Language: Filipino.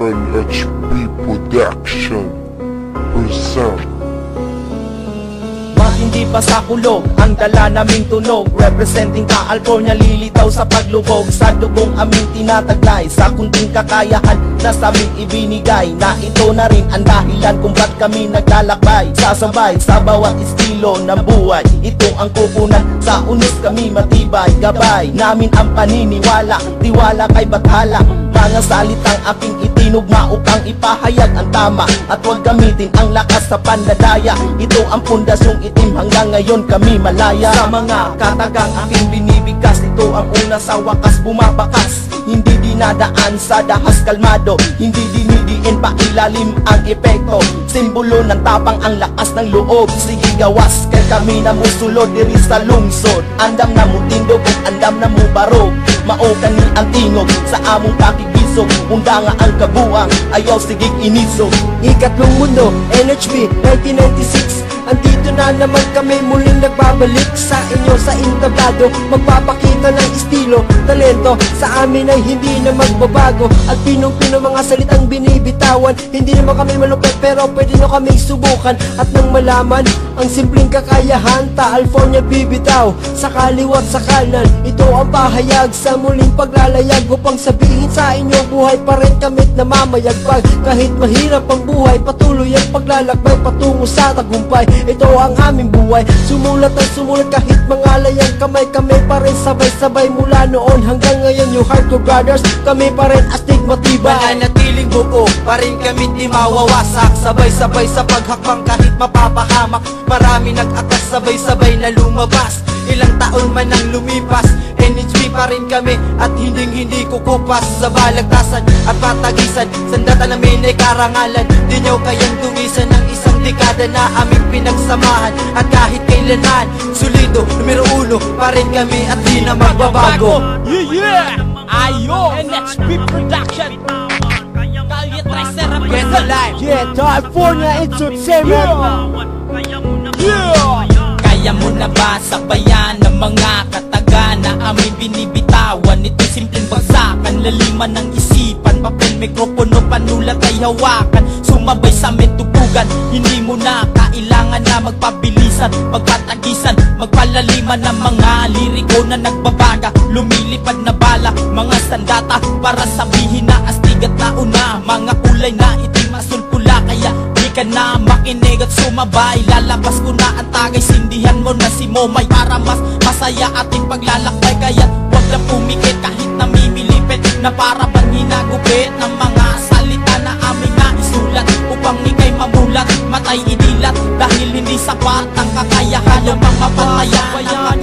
NHP Production present. Hindi pa sa kulog ang dala naming tunog, representing California, lilitaw sa paglubog. Sa dugong aming tinataglay, sa kunting kakayahan na sa aming ibinigay, na ito na rin ang dahilan kung ba't kami naglalakbay. Sasabay sa bawat estilo ng buhay, ito ang kupunan sa unos kami matibay. Gabay namin ang paniniwala, tiwala kay Bathala. Mga salitang aking itinugma upang ipahayag ang tama, at huwag gamitin ang lakas sa pandadaya. Ito ang pundasyong itim, hanggang ngayon kami malaya. Sa mga katagang aking binibigkas, ito ang una sa wakas bumabakas. Hindi dinadaan sa dahas kalmado, hindi dinidiin pa ilalim ang epekto. Simbolo ng tapang ang lakas ng loob. Sige gawas, kay kami na musulod diri sa lungsod. Andam na mo tindog, andam na mo barog. Mao kani ang tingog sa among pakigisog. Hunda nga ang kabuang, ayaw sigig inisog. Ikatlong mundo, NHP 1996. Andito na naman kami, muling nagbabalik sa inyo sa entablado. Magpapakita ng estilo, talento, sa amin ay hindi na magbabago. At pinong-pino mga salitang binibitawan. Hindi naman kami malupit pero pwede nyo kami subukan. At nang malaman ang simpleng kakayahan, California bibitaw sa kaliwat sa kanan. Ito ang pahayag sa muling paglalayag, upang sabihin sa inyo buhay pa rin kamit na mamayagpag. Kahit mahirap ang buhay, patuloy ang paglalakbay patungo sa tagumpay. Ito ang aming buhay, sumulat at sumulat kahit mga layang kamay. Kami pa rin sabay-sabay mula noon hanggang ngayon. Yung Hardcore Brothers, kami pa rin astig matibay. Mananatiling buo, pa rin kami di mawawasak. Sabay-sabay sa paghakbang kahit mapapahamak. Marami nag-akas, sabay-sabay na lumabas. Ilang taon man ang lumipas, NHP pa rin kami at hindi kukupas. Sa balagtasan at patagisan, sandata namin ay karangalan. Di nyo kayang tuwisan ng isang dekada na aming pinagsamahan. At kahit kailanan, solido, numero uno pa rin kami at di na magbabago. Yeah! Ayo! NHP Production! Kalye Tracer Get alive! Yeah, California Entertainment. Yeah! Kaya mo na ba sabayan ng mga kataga na aming binibitawan? Ito'y simpleng bagsakan, laliman ng isipan. Papel, mikropono, panulat ay hawakan. Sumabay sa amin tupugan, hindi mo na kailangan na magpabilisan, magpatagisan, magpalaliman ng mga liriko na nagbabaga. Lumilipad na bala, mga sandata para sabihin na astig at nauna. Mga kulay na itim, asul, pula, kaya di ka na makinig at sumabay. Lalabas ko na ang tagay, sindihan mo na si Momay para mas masaya ating paglalakbay. Kaya wag lang pumikit kahit namimilipit na para bang hinagupit ng mga salita na aming naisulat, upang ikay mamulat, matay idilat. Dahil hindi sapat ang kakayahan ng mga patayan.